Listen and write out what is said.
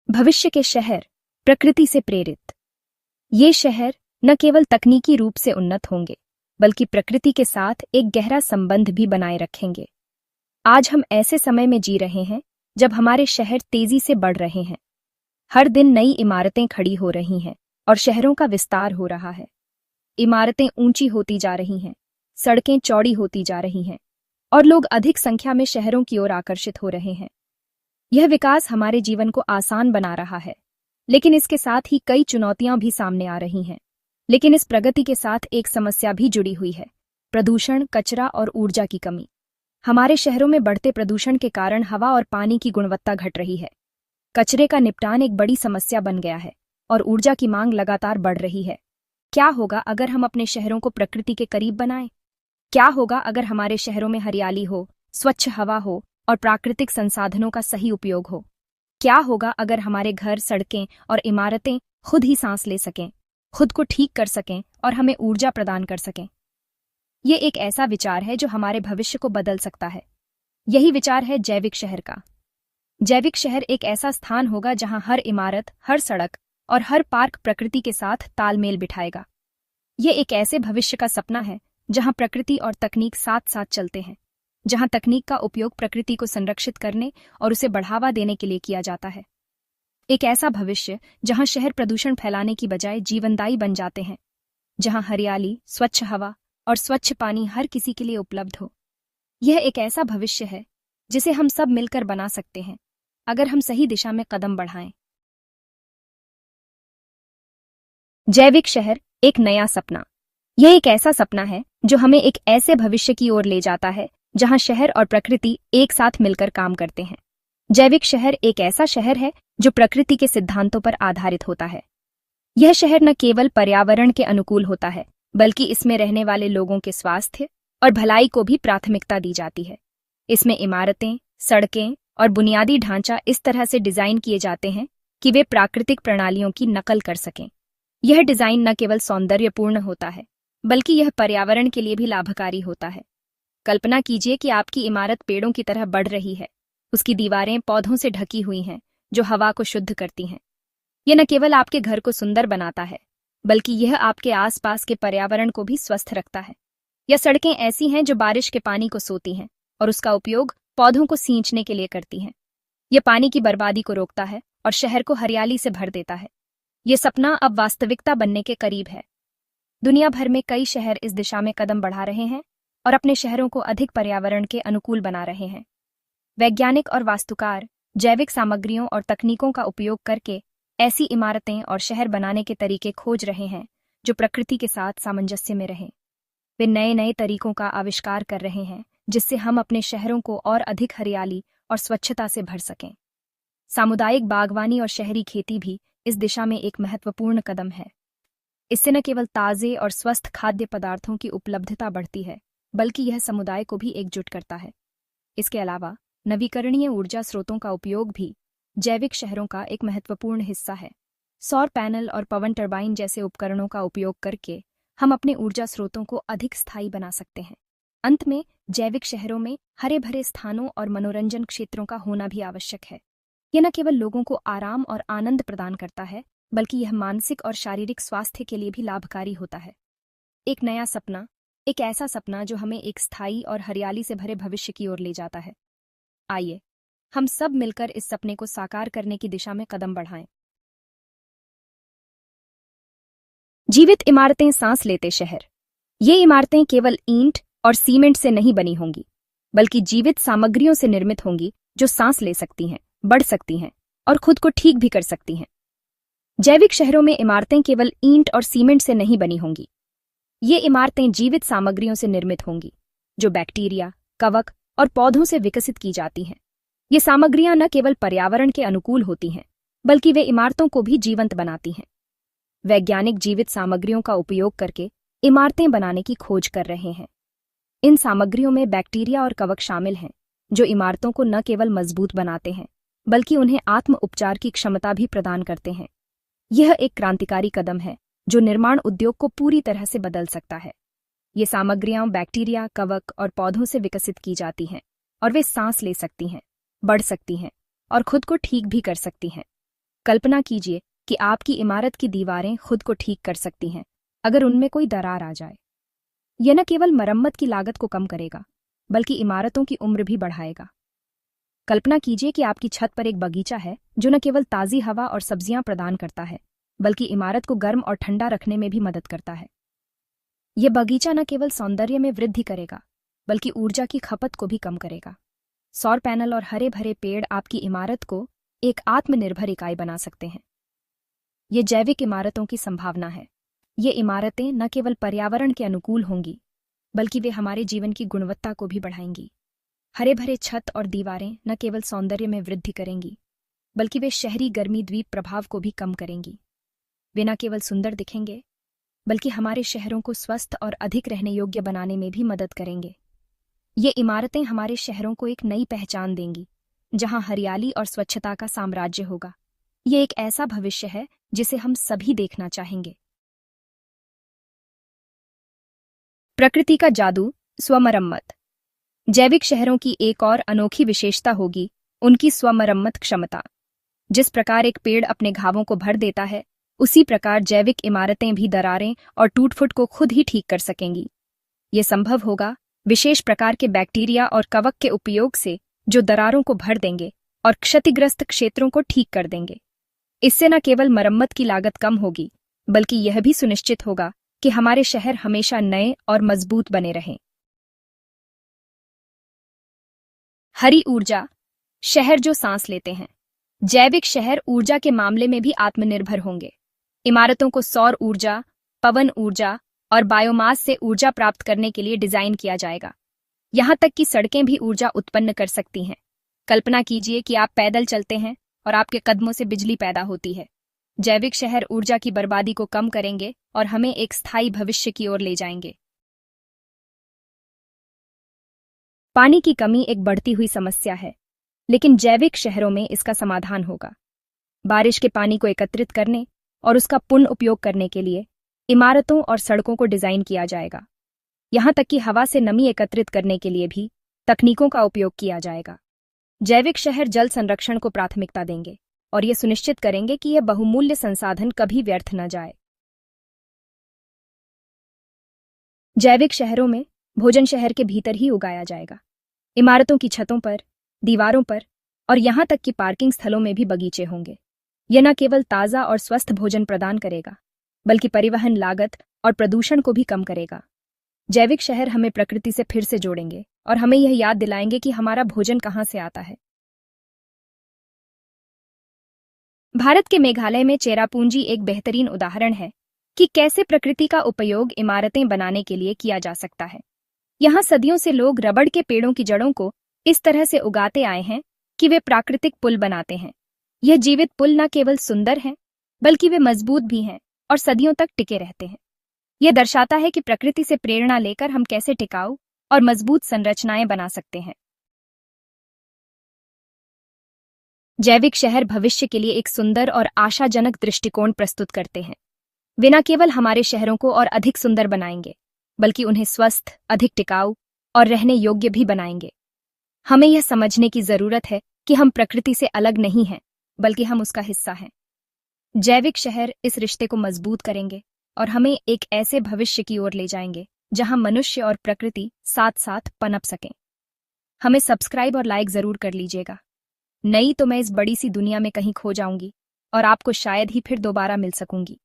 भविष्य के शहर प्रकृति से प्रेरित। ये शहर न केवल तकनीकी रूप से उन्नत होंगे बल्कि प्रकृति के साथ एक गहरा संबंध भी बनाए रखेंगे। आज हम ऐसे समय में जी रहे हैं जब हमारे शहर तेजी से बढ़ रहे हैं। हर दिन नई इमारतें खड़ी हो रही हैं और शहरों का विस्तार हो रहा है। इमारतें ऊंची होती जा रही हैं, सड़कें चौड़ी होती जा रही हैं और लोग अधिक संख्या में शहरों की ओर आकर्षित हो रहे हैं। यह विकास हमारे जीवन को आसान बना रहा है, लेकिन इसके साथ ही कई चुनौतियां भी सामने आ रही हैं। लेकिन इस प्रगति के साथ एक समस्या भी जुड़ी हुई है: प्रदूषण, कचरा और ऊर्जा की कमी। हमारे शहरों में बढ़ते प्रदूषण के कारण हवा और पानी की गुणवत्ता घट रही है। कचरे का निपटान एक बड़ी समस्या बन गया है और ऊर्जा की मांग लगातार बढ़ रही है। क्या होगा अगर हम अपने शहरों को प्रकृति के करीब बनाएं? क्या होगा अगर हमारे शहरों में हरियाली हो, स्वच्छ हवा हो और प्राकृतिक संसाधनों का सही उपयोग हो? क्या होगा अगर हमारे घर, सड़कें और इमारतें खुद ही सांस ले सकें, खुद को ठीक कर सकें और हमें ऊर्जा प्रदान कर सकें? ये एक ऐसा विचार है जो हमारे भविष्य को बदल सकता है। यही विचार है जैविक शहर का। जैविक शहर एक ऐसा स्थान होगा जहां हर इमारत, हर सड़क और हर पार्क प्रकृति के साथ तालमेल बिठाएगा। ये एक ऐसे भविष्य का सपना है जहां प्रकृति और तकनीक साथ साथ चलते हैं, जहां तकनीक का उपयोग प्रकृति को संरक्षित करने और उसे बढ़ावा देने के लिए किया जाता है। एक ऐसा भविष्य जहां शहर प्रदूषण फैलाने की बजाय जीवनदायी बन जाते हैं, जहां हरियाली, स्वच्छ हवा और स्वच्छ पानी हर किसी के लिए उपलब्ध हो। यह एक ऐसा भविष्य है जिसे हम सब मिलकर बना सकते हैं, अगर हम सही दिशा में कदम बढ़ाएं। जैविक शहर एक नया सपना। यह एक ऐसा सपना है जो हमें एक ऐसे भविष्य की ओर ले जाता है जहां शहर और प्रकृति एक साथ मिलकर काम करते हैं। जैविक शहर एक ऐसा शहर है जो प्रकृति के सिद्धांतों पर आधारित होता है। यह शहर न केवल पर्यावरण के अनुकूल होता है, बल्कि इसमें रहने वाले लोगों के स्वास्थ्य और भलाई को भी प्राथमिकता दी जाती है। इसमें इमारतें, सड़कें और बुनियादी ढांचा इस तरह से डिजाइन किए जाते हैं कि वे प्राकृतिक प्रणालियों की नकल कर सकें। यह डिजाइन न केवल सौंदर्यपूर्ण होता है, बल्कि यह पर्यावरण के लिए भी लाभकारी होता है। कल्पना कीजिए कि आपकी इमारत पेड़ों की तरह बढ़ रही है। उसकी दीवारें पौधों से ढकी हुई हैं जो हवा को शुद्ध करती हैं। यह न केवल आपके घर को सुंदर बनाता है, बल्कि यह आपके आसपास के पर्यावरण को भी स्वस्थ रखता है। यह सड़कें ऐसी हैं जो बारिश के पानी को सोती हैं और उसका उपयोग पौधों को सींचने के लिए करती हैं। यह पानी की बर्बादी को रोकता है और शहर को हरियाली से भर देता है। यह सपना अब वास्तविकता बनने के करीब है। दुनिया भर में कई शहर इस दिशा में कदम बढ़ा रहे हैं और अपने शहरों को अधिक पर्यावरण के अनुकूल बना रहे हैं। वैज्ञानिक और वास्तुकार जैविक सामग्रियों और तकनीकों का उपयोग करके ऐसी इमारतें और शहर बनाने के तरीके खोज रहे हैं जो प्रकृति के साथ सामंजस्य में रहें। वे नए नए तरीकों का आविष्कार कर रहे हैं जिससे हम अपने शहरों को और अधिक हरियाली और स्वच्छता से भर सकें। सामुदायिक बागवानी और शहरी खेती भी इस दिशा में एक महत्वपूर्ण कदम है। इससे न केवल ताज़े और स्वस्थ खाद्य पदार्थों की उपलब्धता बढ़ती है, बल्कि यह समुदाय को भी एकजुट करता है। इसके अलावा नवीकरणीय ऊर्जा स्रोतों का उपयोग भी जैविक शहरों का एक महत्वपूर्ण हिस्सा है। सौर पैनल और पवन टरबाइन जैसे उपकरणों का उपयोग करके हम अपने ऊर्जा स्रोतों को अधिक स्थायी बना सकते हैं। अंत में, जैविक शहरों में हरे भरे स्थानों और मनोरंजन क्षेत्रों का होना भी आवश्यक है। यह न केवल लोगों को आराम और आनंद प्रदान करता है, बल्कि यह मानसिक और शारीरिक स्वास्थ्य के लिए भी लाभकारी होता है। एक नया सपना, एक ऐसा सपना जो हमें एक स्थायी और हरियाली से भरे भविष्य की ओर ले जाता है। आइए, हम सब मिलकर इस सपने को साकार करने की दिशा में कदम बढ़ाएं। जीवित इमारतें, सांस लेते शहर। ये इमारतें केवल ईंट और सीमेंट से नहीं बनी होंगी, बल्कि जीवित सामग्रियों से निर्मित होंगी जो सांस ले सकती हैं, बढ़ सकती हैं और खुद को ठीक भी कर सकती हैं। जैविक शहरों में इमारतें केवल ईंट और सीमेंट से नहीं बनी होंगी। ये इमारतें जीवित सामग्रियों से निर्मित होंगी जो बैक्टीरिया, कवक और पौधों से विकसित की जाती हैं। ये सामग्रियां न केवल पर्यावरण के अनुकूल होती हैं, बल्कि वे इमारतों को भी जीवंत बनाती हैं। वैज्ञानिक जीवित सामग्रियों का उपयोग करके इमारतें बनाने की खोज कर रहे हैं। इन सामग्रियों में बैक्टीरिया और कवक शामिल हैं जो इमारतों को न केवल मजबूत बनाते हैं, बल्कि उन्हें आत्म उपचार की क्षमता भी प्रदान करते हैं। यह एक क्रांतिकारी कदम है जो निर्माण उद्योग को पूरी तरह से बदल सकता है। ये सामग्रियां बैक्टीरिया, कवक और पौधों से विकसित की जाती हैं और वे सांस ले सकती हैं, बढ़ सकती हैं और खुद को ठीक भी कर सकती हैं। कल्पना कीजिए कि आपकी इमारत की दीवारें खुद को ठीक कर सकती हैं अगर उनमें कोई दरार आ जाए। यह न केवल मरम्मत की लागत को कम करेगा, बल्कि इमारतों की उम्र भी बढ़ाएगा। कल्पना कीजिए कि आपकी छत पर एक बगीचा है जो न केवल ताज़ी हवा और सब्जियां प्रदान करता है, बल्कि इमारत को गर्म और ठंडा रखने में भी मदद करता है। यह बगीचा न केवल सौंदर्य में वृद्धि करेगा, बल्कि ऊर्जा की खपत को भी कम करेगा। सौर पैनल और हरे भरे पेड़ आपकी इमारत को एक आत्मनिर्भर इकाई बना सकते हैं। ये जैविक इमारतों की संभावना है। ये इमारतें न केवल पर्यावरण के अनुकूल होंगी, बल्कि वे हमारे जीवन की गुणवत्ता को भी बढ़ाएंगी। हरे भरे छत और दीवारें न केवल सौंदर्य में वृद्धि करेंगी, बल्कि वे शहरी गर्मी द्वीप प्रभाव को भी कम करेंगी। वे न केवल सुंदर दिखेंगे, बल्कि हमारे शहरों को स्वस्थ और अधिक रहने योग्य बनाने में भी मदद करेंगे। ये इमारतें हमारे शहरों को एक नई पहचान देंगी, जहां हरियाली और स्वच्छता का साम्राज्य होगा। ये एक ऐसा भविष्य है जिसे हम सभी देखना चाहेंगे। प्रकृति का जादू, स्वमरम्मत। जैविक शहरों की एक और अनोखी विशेषता होगी उनकी स्वमरम्मत क्षमता। जिस प्रकार एक पेड़ अपने घावों को भर देता है, उसी प्रकार जैविक इमारतें भी दरारें और टूट-फूट को खुद ही ठीक कर सकेंगी। ये संभव होगा विशेष प्रकार के बैक्टीरिया और कवक के उपयोग से, जो दरारों को भर देंगे और क्षतिग्रस्त क्षेत्रों को ठीक कर देंगे। इससे न केवल मरम्मत की लागत कम होगी, बल्कि यह भी सुनिश्चित होगा कि हमारे शहर हमेशा नए और मजबूत बने रहें। हरी ऊर्जा, शहर जो सांस लेते हैं। जैविक शहर ऊर्जा के मामले में भी आत्मनिर्भर होंगे। इमारतों को सौर ऊर्जा, पवन ऊर्जा और बायोमास से ऊर्जा प्राप्त करने के लिए डिजाइन किया जाएगा। यहां तक कि सड़कें भी ऊर्जा उत्पन्न कर सकती हैं। कल्पना कीजिए कि आप पैदल चलते हैं और आपके कदमों से बिजली पैदा होती है। जैविक शहर ऊर्जा की बर्बादी को कम करेंगे और हमें एक स्थायी भविष्य की ओर ले जाएंगे। पानी की कमी एक बढ़ती हुई समस्या है, लेकिन जैविक शहरों में इसका समाधान होगा। बारिश के पानी को एकत्रित करने और उसका पुनः उपयोग करने के लिए इमारतों और सड़कों को डिजाइन किया जाएगा। यहां तक कि हवा से नमी एकत्रित करने के लिए भी तकनीकों का उपयोग किया जाएगा। जैविक शहर जल संरक्षण को प्राथमिकता देंगे और ये सुनिश्चित करेंगे कि यह बहुमूल्य संसाधन कभी व्यर्थ न जाए। जैविक शहरों में भोजन शहर के भीतर ही उगाया जाएगा। इमारतों की छतों पर, दीवारों पर और यहां तक कि पार्किंग स्थलों में भी बगीचे होंगे। यह न केवल ताज़ा और स्वस्थ भोजन प्रदान करेगा, बल्कि परिवहन लागत और प्रदूषण को भी कम करेगा। जैविक शहर हमें प्रकृति से फिर से जोड़ेंगे और हमें यह याद दिलाएंगे कि हमारा भोजन कहां से आता है। भारत के मेघालय में चेरापूंजी एक बेहतरीन उदाहरण है कि कैसे प्रकृति का उपयोग इमारतें बनाने के लिए किया जा सकता है। यहाँ सदियों से लोग रबड़ के पेड़ों की जड़ों को इस तरह से उगाते आए हैं कि वे प्राकृतिक पुल बनाते हैं। यह जीवित पुल न केवल सुंदर हैं, बल्कि वे मजबूत भी हैं और सदियों तक टिके रहते हैं। यह दर्शाता है कि प्रकृति से प्रेरणा लेकर हम कैसे टिकाऊ और मजबूत संरचनाएं बना सकते हैं। जैविक शहर भविष्य के लिए एक सुंदर और आशाजनक दृष्टिकोण प्रस्तुत करते हैं। वे न केवल हमारे शहरों को और अधिक सुंदर बनाएंगे, बल्कि उन्हें स्वस्थ, अधिक टिकाऊ और रहने योग्य भी बनाएंगे। हमें यह समझने की जरूरत है कि हम प्रकृति से अलग नहीं हैं, बल्कि हम उसका हिस्सा हैं। जैविक शहर इस रिश्ते को मजबूत करेंगे और हमें एक ऐसे भविष्य की ओर ले जाएंगे जहां मनुष्य और प्रकृति साथ साथ पनप सकें। हमें सब्सक्राइब और लाइक जरूर कर लीजिएगा। नहीं तो मैं इस बड़ी सी दुनिया में कहीं खो जाऊंगी और आपको शायद ही फिर दोबारा मिल सकूंगी।